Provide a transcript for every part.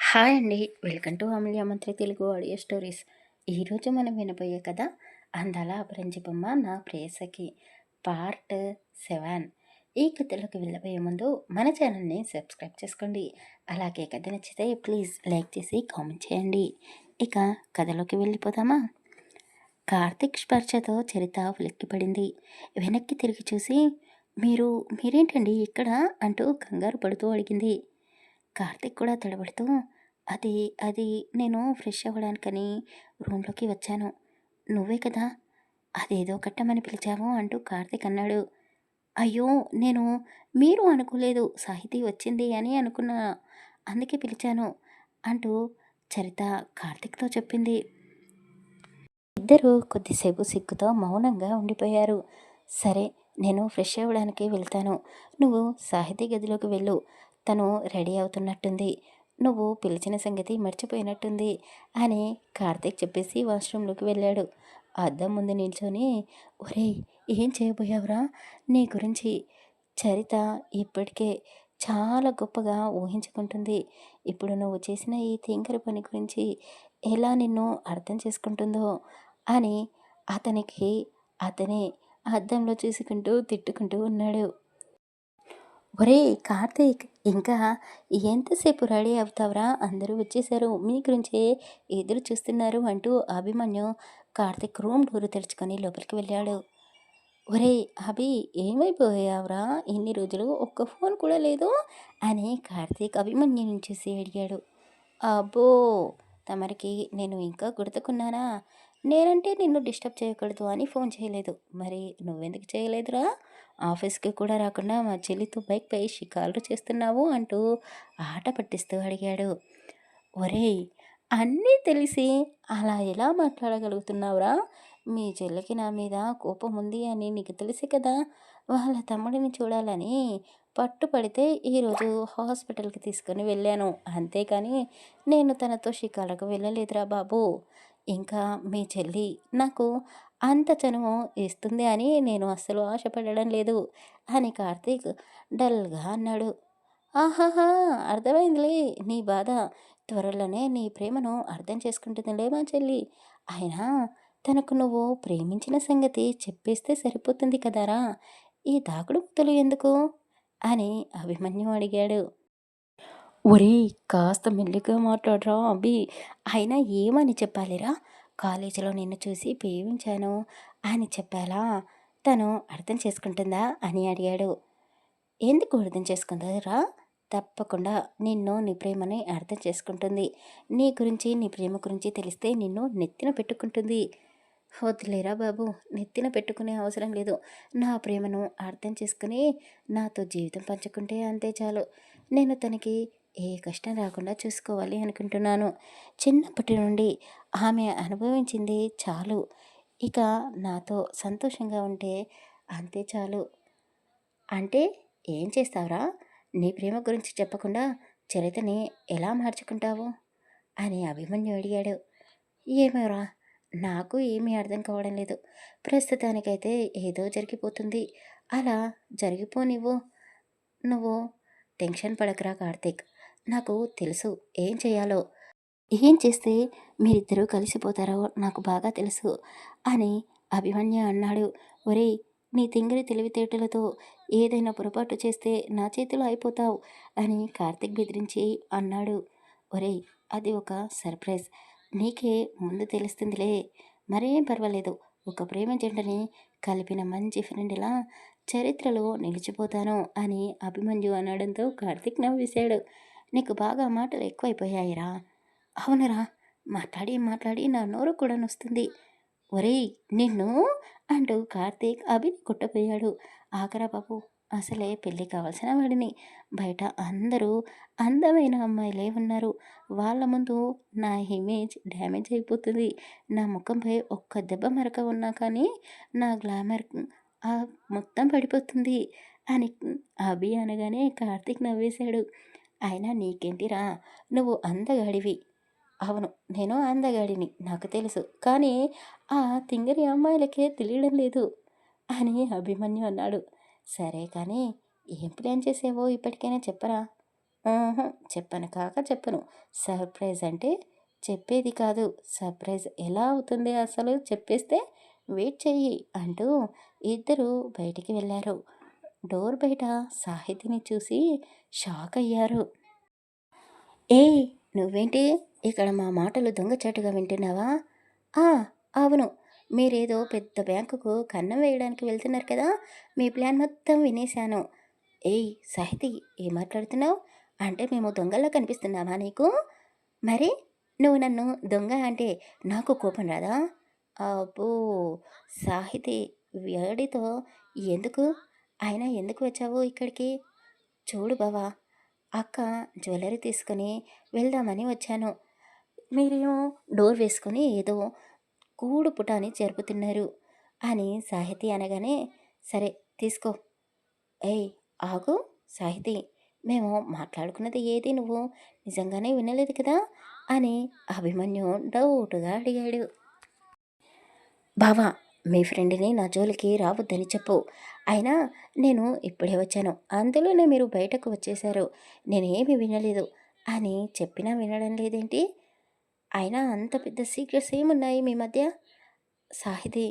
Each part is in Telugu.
హాయ్ అండి. వెల్కమ్ టు అమూల్య మంత్రి తెలుగు ఆడియో స్టోరీస్. ఈరోజు మనం వినబోయే కథ అందాల అపరంజి బొమ్మ నా ప్రేయసకి పార్ట్ 7. ఈ కథలోకి వెళ్ళబోయే ముందు మన ఛానల్ని సబ్స్క్రైబ్ చేసుకోండి. అలాగే కథ నచ్చితే ప్లీజ్ లైక్ చేసి కామెంట్ చేయండి. ఇక కథలోకి వెళ్ళిపోదామా? కార్తీక్ స్పర్శతో చరిత ఉలిక్కిపడింది. వెనక్కి తిరిగి చూసి మీరేంటండి ఇక్కడ అంటూ కంగారు పడుతూ అడిగింది. కార్తీక్ కూడా తడబడుతూ అది అది నేను ఫ్రెష్ అవ్వడానికని రూమ్లోకి వచ్చాను. నువ్వే కదా అదేదో కట్టమని పిలిచావు అంటూ కార్తీక్ అన్నాడు. అయ్యో నేను మీరు అనుకోలేదు, సాహితీ వచ్చింది అని అనుకున్నా, అందుకే పిలిచాను అంటూ చరిత కార్తీక్తో చెప్పింది. ఇద్దరూ కొద్దిసేపు సిగ్గుతో మౌనంగా ఉండిపోయారు. సరే, నేను ఫ్రెష్ అవ్వడానికి వెళ్తాను, నువ్వు సాహితీ గదిలోకి వెళ్ళు, తను రెడీ అవుతున్నట్టుంది, నువ్వు పిలిచిన సంగతి మర్చిపోయినట్టుంది అని కార్తీక్ చెప్పేసి వాష్రూమ్లోకి వెళ్ళాడు. అద్దం ముందు నిల్చొని, ఒరేయ్ ఏం చేయబోయావురా, నీ గురించి చరిత ఇప్పటికే చాలా గొప్పగా ఊహించుకుంటుంది. ఇప్పుడు నువ్వు చేసిన ఈ తింకర పని గురించి ఎలా నిన్ను అర్థం చేసుకుంటుందో అని అతనికి అతనే అద్దంలో చూసుకుంటూ తిట్టుకుంటూ ఉన్నాడు. ఒరేయ్ కార్తీక్, ఇంకా ఎంతసేపు రెడీ అవుతావురా, అందరూ వచ్చేసారు, మీ గురించే ఎదురు చూస్తున్నారు అంటూ అభిమన్యు కార్తీక్ రూమ్ డోరు తెరుచుకొని లోపలికి వెళ్ళాడు. ఒరేయ్ అభి, ఏమైపోయావురా, ఇన్ని రోజులు ఒక్క ఫోన్ కూడా లేదు అని కార్తీక్ అభిమన్యుని చూసి అడిగాడు. అబ్బో, తమరికి నేను ఇంకా గుర్తుకున్నానా, నేనంటే నిన్ను డిస్టర్బ్ చేయకూడదు అని ఫోన్ చేయలేదు, మరి నువ్వెందుకు చేయలేదురా, ఆఫీస్కి కూడా రాకుండా మా చెల్లితో బైక్పై షికార్లు చేస్తున్నావు అంటూ ఆట పట్టిస్తూ అడిగాడు. ఒరేయ్, అన్నీ తెలిసి అలా ఎలా మాట్లాడగలుగుతున్నావురా, మీ చెల్లికి నా మీద కోపం ఉంది అని నీకు తెలుసు కదా, వాళ్ళ తమ్ముడిని చూడాలని పట్టుపడితే ఈరోజు హాస్పిటల్కి తీసుకొని వెళ్ళాను, అంతేకాని నేను తనతో షికారులకు వెళ్ళలేదురా బాబు. ఇంకా మీ చెల్లి నాకు అంత చనువు ఇస్తుంది అని నేను అస్సలు ఆశపడడం లేదు అని కార్తీక్ డల్గా అన్నాడు. ఆహాహా, అర్థమైందిలే నీ బాధ, త్వరలోనే నీ ప్రేమను అర్థం చేసుకుంటుందిలే మా చెల్లి. అయినా తనకు నువ్వు ప్రేమించిన సంగతి చెప్పేస్తే సరిపోతుంది కదరా, ఈ దాగుడు ముద్దలు ఎందుకు అని అభిమన్యు అడిగాడు. ఒరేయ్ కాస్త మెల్లిగా మాట్లాడరా అభి, అయినా ఏమని చెప్పాలిరా, కాలేజీలో నిన్ను చూసి ప్రేమించాను అని చెప్పాలా, తను అర్థం చేసుకుంటుందా అని అడిగాడు. ఎందుకు అర్థం చేసుకుంటుందిరా, తప్పకుండా నిన్ను నీ ప్రేమని అర్థం చేసుకుంటుంది, నీ గురించి నీ ప్రేమ గురించి తెలిస్తే నిన్ను నెత్తిన పెట్టుకుంటుంది. వద్దులేరా బాబు, నెత్తిన పెట్టుకునే అవసరం లేదు, నా ప్రేమను అర్థం చేసుకుని నాతో జీవితం పంచుకుంటే అంతే చాలు, నేను తనకి ఏ కష్టం రాకుండా చూసుకోవాలి అనుకుంటున్నాను, చిన్నప్పటి నుండి ఆమె అనుభవించింది చాలు, ఇక నాతో సంతోషంగా ఉంటే అంతే చాలు. అంటే ఏం చేస్తావురా, నీ ప్రేమ గురించి చెప్పకుండా చరితని ఎలా మార్చుకుంటావు అని అభిమన్యు అడిగాడు. ఏమోరా, నాకు ఏమీ అర్థం కావడం లేదు, ప్రస్తుతానికైతే ఏదో జరిగిపోతుంది, అలా జరిగిపోనివ్వు, నువ్వు టెన్షన్ పడకరా కార్తీక్, నాకు తెలుసు ఏం చేయాలో, ఏం చేస్తే మీరిద్దరూ కలిసిపోతారో నాకు బాగా తెలుసు అని అభిమన్యు అన్నాడు. ఒరేయ్, నీ తింగరి తెలివితేటలతో ఏదైనా పొరపాటు చేస్తే నా చేతిలో అయిపోతావు అని కార్తీక్ బెదిరించి అన్నాడు. ఒరేయ్, అది ఒక సర్ప్రైజ్, నీకే ముందు తెలుస్తుందిలే, మరేం పర్వాలేదు, ఒక ప్రేమ జంటని కలిపిన మంచి ఫ్రెండ్లా చరిత్రలో నిలిచిపోతాను అని అభిమన్యు అనడంతో కార్తీక్ నవ్వేశాడు. నీకు బాగా మాటలు ఎక్కువైపోయాయిరా. అవునరా, మాట్లాడి మాట్లాడి నా నోరు కూడా నొస్తుంది. ఒరేయ్ నిన్ను అంటూ కార్తీక్ అభిని కొట్టపోయాడు. ఆఖరా బాబు, అసలే పెళ్ళి కావాల్సిన వాడిని, బయట అందరూ అందమైన అమ్మాయిలే ఉన్నారు, వాళ్ళ ముందు నా ఇమేజ్ డ్యామేజ్ అయిపోతుంది, నా ముఖంపై ఒక్క దెబ్బ మరక ఉన్నా కానీ నా గ్లామర్ మొత్తం పడిపోతుంది అని అభి అనగానే కార్తీక్ నవ్వేశాడు. అయినా నీకేంటిరా, నువ్వు అందగాడివి. అవును, నేను అందగాడిని నాకు తెలుసు, కానీ ఆ తింగరి అమ్మాయిలకే తెలియడం లేదు అని అభిమన్యు అన్నాడు. సరే కానీ ఏం ప్లాన్ చేసేవో ఇప్పటికైనా చెప్పరా ఆహా! చెప్పను కాక చెప్పను. సర్ప్రైజ్ అంటే చెప్పేది కాదు. సర్ప్రైజ్ ఎలా అవుతుంది అసలు చెప్పేస్తే వెయిట్ చెయ్యి అంటూ ఇద్దరూ బయటికి వెళ్లారు. డోర్ బయట సాహితిని చూసి షాక్ అయ్యారు. ఏయ్! నువ్వేంటి ఇక్కడ మా మాటలు దొంగచాటుగా వింటున్నావా? ఆ! అవును. మీరేదో పెద్ద బ్యాంకుకు కన్నం వేయడానికి వెళ్తున్నారు కదా! మీ ప్లాన్ మొత్తం వినేశాను. ఏయ్! సాహితి ఏం మాట్లాడుతున్నావు? అంటే మేము దొంగల్లా కనిపిస్తున్నామా నీకు? మరి? నువ్వు నన్ను దొంగ అంటే నాకు కోపం రాదా? అబ్బో! సాహితి వాడితో ఎందుకు? అయినా ఎందుకు వచ్చావు ఇక్కడికి? చూడు బావ, అక్క జ్యువెలరీ తీసుకొని వెళ్దామని వచ్చాను. మీరేమో డోర్ వేసుకొని ఏదో కూడు పుటాని జరుపుతున్నారు అని సాహితీ అనగానే, సరే తీసుకో. ఏయ్! ఆగు సాహితీ, మేము మాట్లాడుకున్నది ఏది నువ్వు నిజంగానే వినలేదు కదా అని అభిమన్యు డౌట్‌గా అడిగాడు. బావా, మీ ఫ్రెండ్‌ని నా జోలికి రావద్దని చెప్పు. అయినా నేను ఇప్పుడే వచ్చాను. అంతలోనే మీరు బయటకు వచ్చేశారు. నేనేమి వినలేదు అని చెప్పినా వినడం లేదేంటి? అయినా అంత పెద్ద సీక్రెట్స్ ఏమున్నాయి మీ మధ్య? సాహితీ,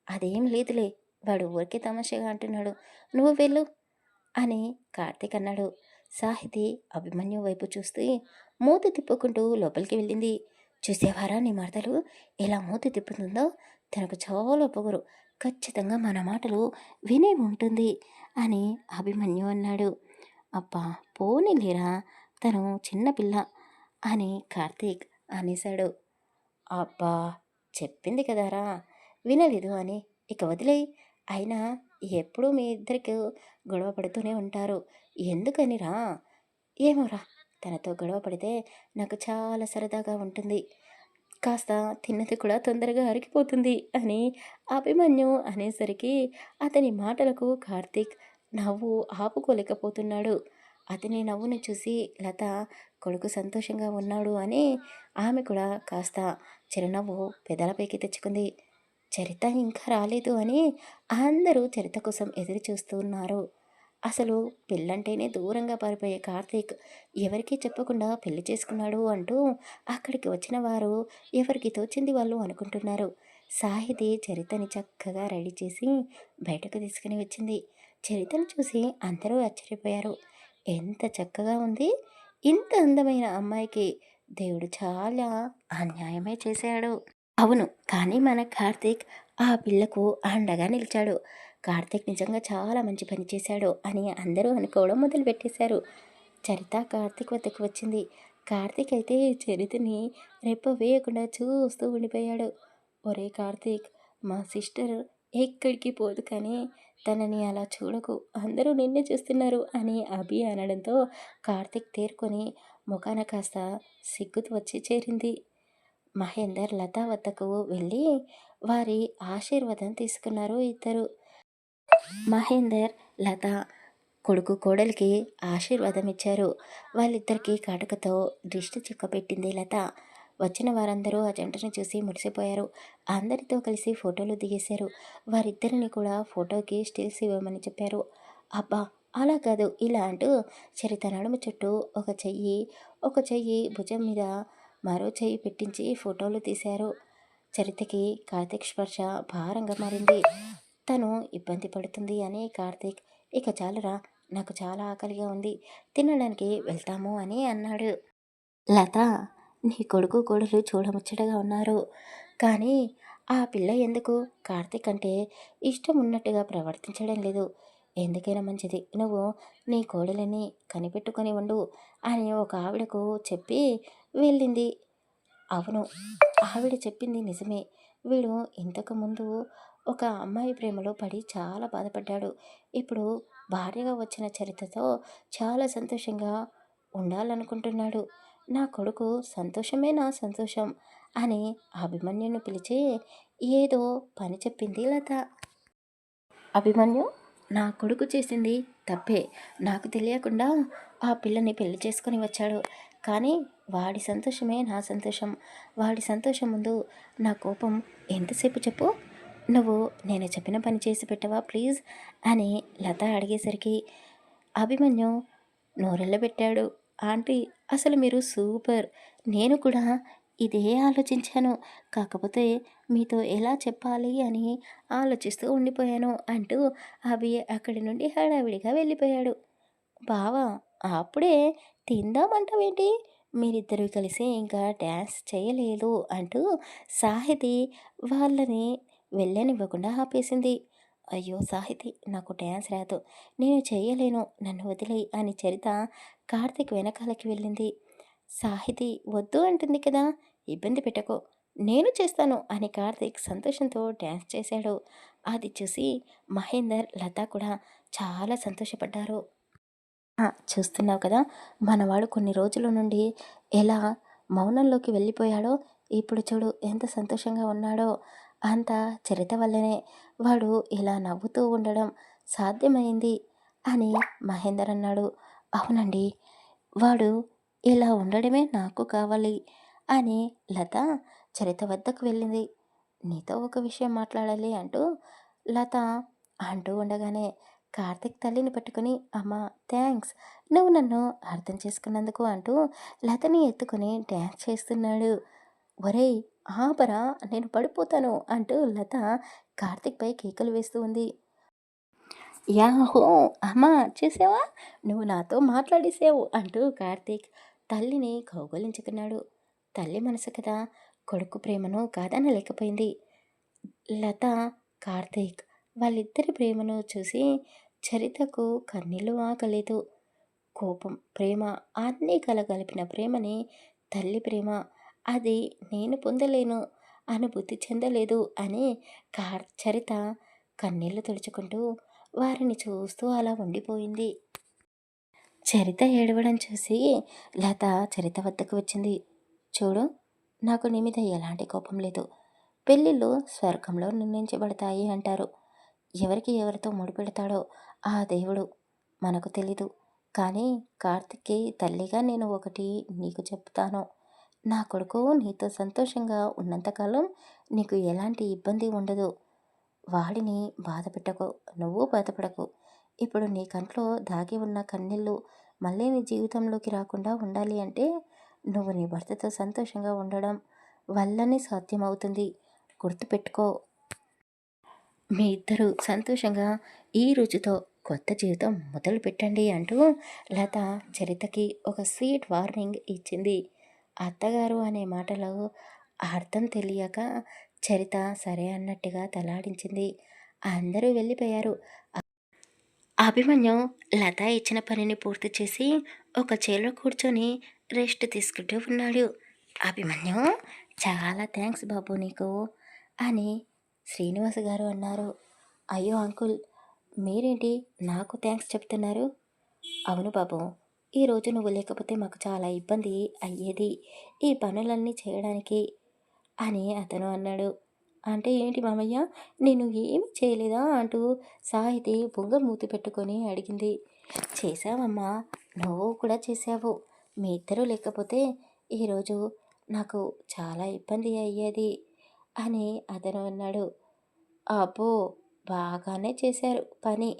అదేం లేదులే. వాడు ఊరికే తమాషాగా అంటున్నాడు. నువ్వు వెళ్ళు అని కార్తీక్ అన్నాడు. సాహితి అభిమన్యు వైపు చూస్తూ మూతి తిప్పుకుంటూ లోపలికి వెళ్ళింది. చూసేవారా నీ మరదలు ఎలా మూతి తిప్పుతుందో? తనకు చాలా పొగరు. ఖచ్చితంగా మన మాటలు వినే ఉంటుంది అని అభిమన్యు అన్నాడు. అబ్బా పోనీలేరా, తను చిన్నపిల్ల అని కార్తీక్ అనేశాడు. అబ్బా! చెప్పింది కదరా! వినలేదు అని. ఇక వదిలేయి. అయినా ఎప్పుడూ మీ ఇద్దరికి గొడవ పడుతూనే ఉంటారు. ఎందుకనిరా? ఏమోరా! తనతో గొడవ పడితే నాకు చాలా సరదాగా ఉంటుంది. కాస్త తిన్నది కూడా తొందరగా అరిగిపోతుంది అని అభిమన్యు అనేసరికి అతని మాటలకు కార్తీక్ నవ్వు ఆపుకోలేకపోతున్నాడు. అతని నవ్వును చూసి లత కొడుకు సంతోషంగా ఉన్నాడు అని ఆమె కూడా కాస్త చిరునవ్వు పెదలపైకి తెచ్చుకుంది. చరిత ఇంకా రాలేదు అని అందరూ చరిత కోసం ఎదురు చూస్తూ ఉన్నారు. అసలు పెళ్ళంటేనే దూరంగా పారిపోయే కార్తీక్ ఎవరికీ చెప్పకుండా పెళ్లి చేసుకున్నాడు అంటూ అక్కడికి వచ్చిన వారు ఎవరికి తోచింది వాళ్ళు అనుకుంటున్నారు. సాహితి చరితని చక్కగా రెడీ చేసి బయటకు తీసుకుని వచ్చింది. చరితను చూసి అందరూ ఆశ్చర్యపోయారు. ఎంత చక్కగా ఉంది! ఇంత అందమైన అమ్మాయికి దేవుడు చాలా అన్యాయమే చేశాడు. అవును. కానీ మన కార్తీక్ ఆ పిల్లకు అండగా నిలిచాడు. కార్తీక్ నిజంగా చాలా మంచి పని చేశాడు అని అందరూ అనుకోవడం మొదలుపెట్టేశారు. చరిత కార్తీక్ వద్దకు వచ్చింది. కార్తీక్ అయితే చరితని రెప్ప వేయకుండా చూస్తూ ఉండిపోయాడు. ఒరేయ్ కార్తీక్, మా సిస్టర్ ఎక్కడికి పోదు కానీ తనని అలా చూడకు. అందరూ నిన్నే చూస్తున్నారు అని అభి అనడంతో కార్తీక్ తేరుకొని ముఖాన కాస్త సిగ్గుతో వచ్చి చేరింది. మహేందర్ లత వద్దకు వెళ్ళి వారి ఆశీర్వాదం తీసుకున్నారు ఇద్దరు. మహేందర్, లత కొడుకు కోడలికి ఆశీర్వాదం ఇచ్చారు. వాళ్ళిద్దరికీ కాటుకతో దిష్టి చుక్క పెట్టింది లత. వచ్చిన వారందరూ ఆ జంటను చూసి మురిసిపోయారు. అందరితో కలిసి ఫోటోలు దిగేశారు. వారిద్దరిని కూడా ఫోటోకి స్టిల్స్ ఇవ్వమని చెప్పారు. అబ్బా అలా కాదు ఇలా అంటూ చరిత నడుము చుట్టూ ఒక చెయ్యి భుజం మీద మరో చెయ్యి పెట్టించి ఫోటోలు తీశారు. చరితకి కార్తీక్ స్పర్శ భారంగా మారింది. తను ఇబ్బంది పడుతుంది అని కార్తీక్, ఇక చాలురా, నాకు చాలా ఆకలిగా ఉంది, తినడానికి వెళ్తాము అని అన్నాడు. లత, నీ కొడుకు కోడలు చూడముచ్చటగా ఉన్నారు. కానీ ఆ పిల్ల ఎందుకు కార్తీక్ అంటే ఇష్టం ఉన్నట్టుగా ప్రవర్తించడం లేదు. ఎందుకైనా మంచిది నువ్వు నీ కోడలిని కనిపెట్టుకొని ఉండు అని ఒక ఆవిడకు చెప్పి వెళ్ళింది. అవును, ఆవిడ చెప్పింది నిజమే. వీడు ఇంతకుముందు ఒక అమ్మాయి ప్రేమలో పడి చాలా బాధపడ్డాడు. ఇప్పుడు భార్యగా వచ్చిన చరితతో చాలా సంతోషంగా ఉండాలనుకుంటున్నాడు. నా కొడుకు సంతోషమే నా సంతోషం అని అభిమన్యుని పిలిచి ఏదో పని చెప్పింది లత. అభిమన్యు, నా కొడుకు చేసింది తప్పే. నాకు తెలియకుండా ఆ పిల్లని పెళ్లి చేసుకొని వచ్చాడు. కానీ వాడి సంతోషమే నా సంతోషం. వాడి సంతోషం ముందు నా కోపం ఎంతసేపు చెప్పు? నువ్వు నేను చెప్పిన పని చేసి పెట్టవా ప్లీజ్ అని లత అడిగేసరికి అభిమన్యు నోరెళ్ళబెట్టాడు. ఆంటీ అసలు మీరు సూపర్. నేను కూడా ఇదే ఆలోచించాను. కాకపోతే మీతో ఎలా చెప్పాలి అని ఆలోచిస్తూ ఉండిపోయాను" అంటూ అభి అక్కడి నుండి హడావిడిగా వెళ్ళిపోయాడు. బావ అప్పుడే తిందామంటావేంటి? మీరిద్దరూ కలిసి ఇంకా డాన్స్ చేయలేదు అంటూ సాహితి వాళ్ళని వెళ్ళనివ్వకుండా ఆపేసింది. అయ్యో! సాహితి నాకు డాన్స్ రాదు. నేను చెయ్యలేను. నన్ను వదిలేయి అని చరిత కార్తీక్ వెనకాలకి వెళ్ళింది. సాహితి వద్దు అంటుంది కదా! ఇబ్బంది పెట్టకు. నేను చేస్తాను అని కార్తీక్ సంతోషంతో డాన్స్ చేశాడు. అది చూసి మహేందర్, లత కూడా చాలా సంతోషపడ్డారు. చూస్తున్నావు కదా! మనవాడు కొన్ని రోజుల నుండి ఎలా మౌనంలోకి వెళ్ళిపోయాడో, ఇప్పుడు చూడు ఎంత సంతోషంగా ఉన్నాడో. అంతా చరిత వల్లనే వాడు ఇలా నవ్వుతూ ఉండడం సాధ్యమైంది అని మహేందర్ అన్నాడు. అవునండి. వాడు ఇలా ఉండడమే నాకు కావాలి అని లత చరిత వద్దకు వెళ్ళింది. నీతో ఒక విషయం మాట్లాడాలి అంటూ లత అంటూ ఉండగానే కార్తిక్ తల్లిని పట్టుకుని అమ్మ థ్యాంక్స్ నువ్వు నన్ను అర్థం చేసుకున్నందుకు అంటూ లతని ఎత్తుకుని డ్యాన్స్ చేస్తున్నాడు. ఒరేయ్ ఆపరా నేను పడిపోతాను అంటూ లత కార్తిక్పై కేకలు వేస్తూ ఉంది. యాహో అమ్మా చూసావా నువ్వు నాతో మాట్లాడేసావు అంటూ కార్తీక్ తల్లిని కౌగలించుకున్నాడు. తల్లి మనసు కదా కొడుకు ప్రేమను కాదనలేకపోయింది. లత, కార్తీక్ వాళ్ళిద్దరి ప్రేమను చూసి చరితకు కన్నీళ్లు ఆగలేదు. కోపం, ప్రేమ అన్నీ కలగలిపిన ప్రేమని తల్లి ప్రేమ అది నేను పొందలేను, అనుభూతి చెందలేదు అని చరిత కన్నీళ్లు తుడుచుకుంటూ వారిని చూస్తూ అలా ఉండిపోయింది. చరిత ఏడవడం చూసి లత చరిత వద్దకు వచ్చింది. చూడు నాకు నీ మీద ఎలాంటి కోపం లేదు. పెళ్ళిళ్ళు స్వర్గంలో నిర్ణయించబడతాయి అంటారు. ఎవరికి ఎవరితో ముడిపెడతాడో ఆ దేవుడు మనకు తెలీదు. కానీ కార్తిక్కి తల్లిగా నేను ఒకటి నీకు చెప్తాను. నా కొడుకు నీతో సంతోషంగా ఉన్నంతకాలం నీకు ఎలాంటి ఇబ్బంది ఉండదు. వాడిని బాధపెట్టకు, నువ్వు బాధపడకు. ఇప్పుడు నీ కంట్లో దాగి ఉన్న కన్నీళ్ళు మళ్ళీ నీ జీవితంలోకి రాకుండా ఉండాలి అంటే నువ్వు నీ భర్తతో సంతోషంగా ఉండడం వల్లనే సాధ్యమవుతుంది. గుర్తుపెట్టుకో. మీ ఇద్దరూ సంతోషంగా ఈ రోజుతో కొత్త జీవితం మొదలు పెట్టండి అంటూ లత చరితకి ఒక స్వీట్ వార్నింగ్ ఇచ్చింది. అత్తగారు అనే మాటలో అర్థం తెలియక చరిత సరే అన్నట్టుగా తలాడించింది. అందరూ వెళ్ళిపోయారు. అభిమన్యు లత ఇచ్చిన పనిని పూర్తి చేసి ఒక చైర్లో కూర్చొని రెస్ట్ తీసుకుంటూ ఉన్నాడు. అభిమన్యు చాలా థ్యాంక్స్ బాబు నీకు అని శ్రీనివాస్ గారు అన్నారు. అయ్యో అంకుల్ మీరేంటి నాకు థ్యాంక్స్ చెప్తున్నారు? అవును బాబు ఈరోజు నువ్వు లేకపోతే మాకు చాలా ఇబ్బంది అయ్యేది ఈ పనులన్నీ చేయడానికి అని అతను అన్నాడు. అంటే ఏంటి మామయ్య నేను ఏమి చేయలేదా అంటూ సాహితి బొంగ మూతి పెట్టుకొని అడిగింది. చేశావమ్మా నువ్వు కూడా చేశావు. మీ ఇద్దరూ లేకపోతే ఈరోజు నాకు చాలా ఇబ్బంది అయ్యేది అని అతను అన్నాడు. అబ్బో బాగానే చేశారు పని.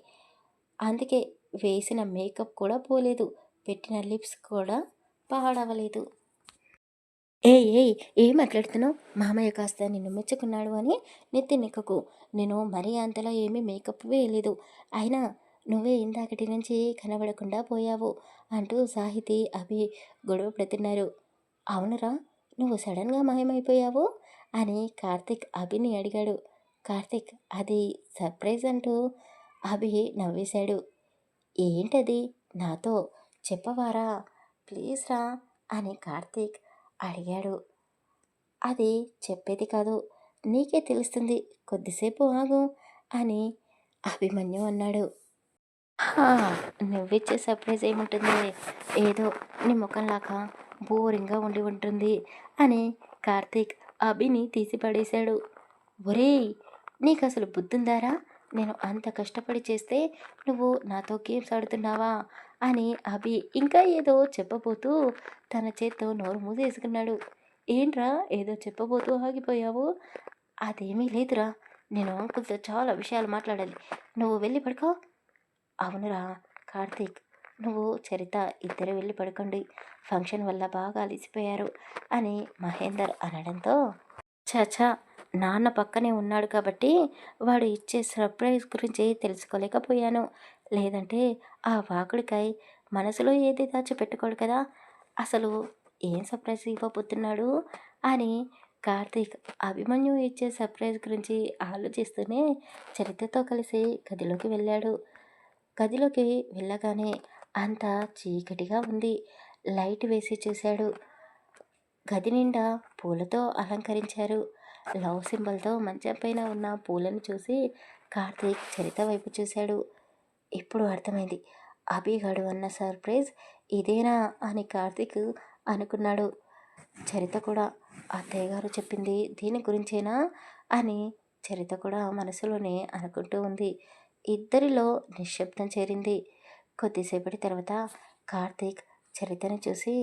అందుకే వేసిన మేకప్ కూడా పోలేదు. పెట్టిన లిప్స్ కూడా పాడవలేదు. ఏయ్ ఏయ్ ఏం మాట్లాడుతున్నావు? మామయ్య కాస్త నిన్ను మెచ్చుకున్నాడు అని నెత్తినెక్కకు. నేను మరీ అంతలా ఏమీ మేకప్ వేయలేదు. అయినా నువ్వే ఇందాకటి నుంచి కనబడకుండా పోయావు అంటూ సాహితి అభి గొడవ పెడుతున్నారు. అవునురా నువ్వు సడన్గా మాయమైపోయావు అని కార్తిక్ అభిని అడిగాడు. కార్తిక్ అది సర్ప్రైజ్ అంటూ అభి నవ్వేశాడు. ఏంటది నాతో చెప్పవారా ప్లీజ్ రా అని కార్తీక్ అడిగాడు. అది చెప్పేది కాదు నీకే తెలుస్తుంది కొద్దిసేపు ఆగు అని అభిమన్యు అన్నాడు. హా నువ్విచ్చే సర్ప్రైజ్ ఏముంటుంది ఏదో నీ ముఖంలాగా బోరింగ్గా ఉండి ఉంటుంది అని కార్తీక్ అభిని తీసి పడేశాడు. ఒరేయ్ నీకు అసలు బుద్ధుందారా నేను అంత కష్టపడి చేస్తే నువ్వు నాతో గేమ్స్ ఆడుతున్నావా అని అభి ఇంకా ఏదో చెప్పబోతూ తన చేత్తో నోరు మూసేసుకున్నాడు. ఏంట్రా ఏదో చెప్పబోతూ ఆగిపోయావు? అదేమీ లేదురా నేను అంకుల్తో చాలా విషయాలు మాట్లాడాలి. నువ్వు వెళ్ళి పడుకో. అవునురా కార్తీక్ నువ్వు చరిత ఇద్దరు వెళ్ళి పడుకోండి, ఫంక్షన్ వల్ల బాగా అలిసిపోయారు అని మహేందర్ అనడంతో, చచా, నాన్న పక్కనే ఉన్నాడు కాబట్టి వాడు ఇచ్చే సర్ప్రైజ్ గురించి తెలుసుకోలేకపోయాను. లేదంటే ఆ వాకుడికాయ్ మనసులో ఏది దాచిపెట్టుకోడు కదా! అసలు ఏం సర్ప్రైజ్ ఇవ్వబోతున్నాడు అని కార్తీక్ అభిమన్యు ఇచ్చే సర్ప్రైజ్ గురించి ఆలోచిస్తూనే చరిత్రతో కలిసి గదిలోకి వెళ్ళాడు. గదిలోకి వెళ్ళగానే అంతా చీకటిగా ఉంది. లైట్ వేసి చూశాడు. గది నిండా పూలతో అలంకరించారు. లవ్ సింబల్‌తో మంచం పైన ఉన్న పూలను చూసి కార్తీక్ చరిత వైపు చూశాడు. ఇప్పుడు అర్థమైంది. అభిగాడు అన్న సర్ప్రైజ్ ఇదేనా అని కార్తీక్ అనుకున్నాడు. చరిత కూడా అత్తయ్య గారు చెప్పింది దీని గురించేనా అని చరిత కూడా మనసులోనే అనుకుంటూ ఉంది. ఇద్దరిలో నిశ్శబ్దం చేరింది. కొద్దిసేపటి తర్వాత కార్తీక్ చరితని చూసి,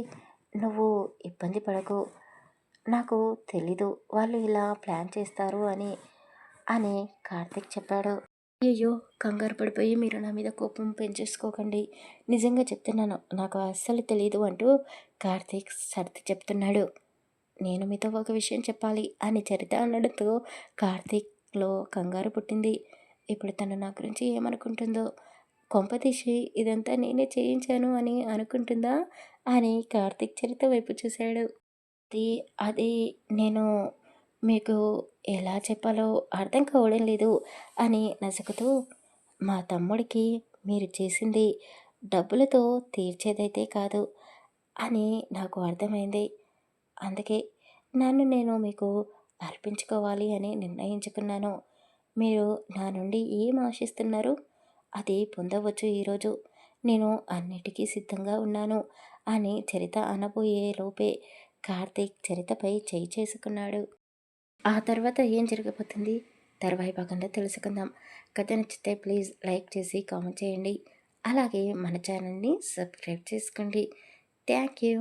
నువ్వు ఇబ్బంది పడకు, నాకు తెలీదు వాళ్ళు ఇలా ప్లాన్ చేస్తారు అని కార్తీక్ చెప్పాడు. అయ్యయ్యో! కంగారు పడిపోయి మీరు నా మీద కోపం పెంచేసుకోకండి. నిజంగా చెప్తున్నాను. నాకు అస్సలు తెలీదు అంటూ కార్తీక్ సర్ది చెప్తున్నాడు. నేను మీతో ఒక విషయం చెప్పాలి అని చరిత అనడంతో కార్తీక్‌లో కంగారు పుట్టింది. ఇప్పుడు తను నా గురించి ఏమనుకుంటుందో? కొంపతీసి ఇదంతా నేనే చేయించాను అని అనుకుంటుందా? అని కార్తీక్ చరిత వైపు చూశాడు. అది అది నేను మీకు ఎలా చెప్పాలో అర్థం కావడం లేదు అని నసుకుతూ, మా తమ్ముడికి మీరు చేసింది డబ్బులతో తీర్చేదైతే కాదు అని నాకు అర్థమైంది. అందుకే నన్ను నేను మీకు అర్పించుకోవాలి అని నిర్ణయించుకున్నాను. మీరు నా నుండి ఏం ఆశిస్తున్నారు? అది పొందవచ్చు ఈరోజు. నేను అన్నిటికీ సిద్ధంగా ఉన్నాను అని చరిత అనబోయే లోపే కార్తీక్ చరితపై చేయి చేసుకున్నాడు. ఆ తర్వాత ఏం జరగబోతుంది తర్వాయి భాగంలో తెలుసుకుందాం. కథ నచ్చితే ప్లీజ్ లైక్ చేసి కామెంట్ చేయండి. అలాగే మన ఛానల్ని సబ్స్క్రైబ్ చేసుకోండి. Thank you.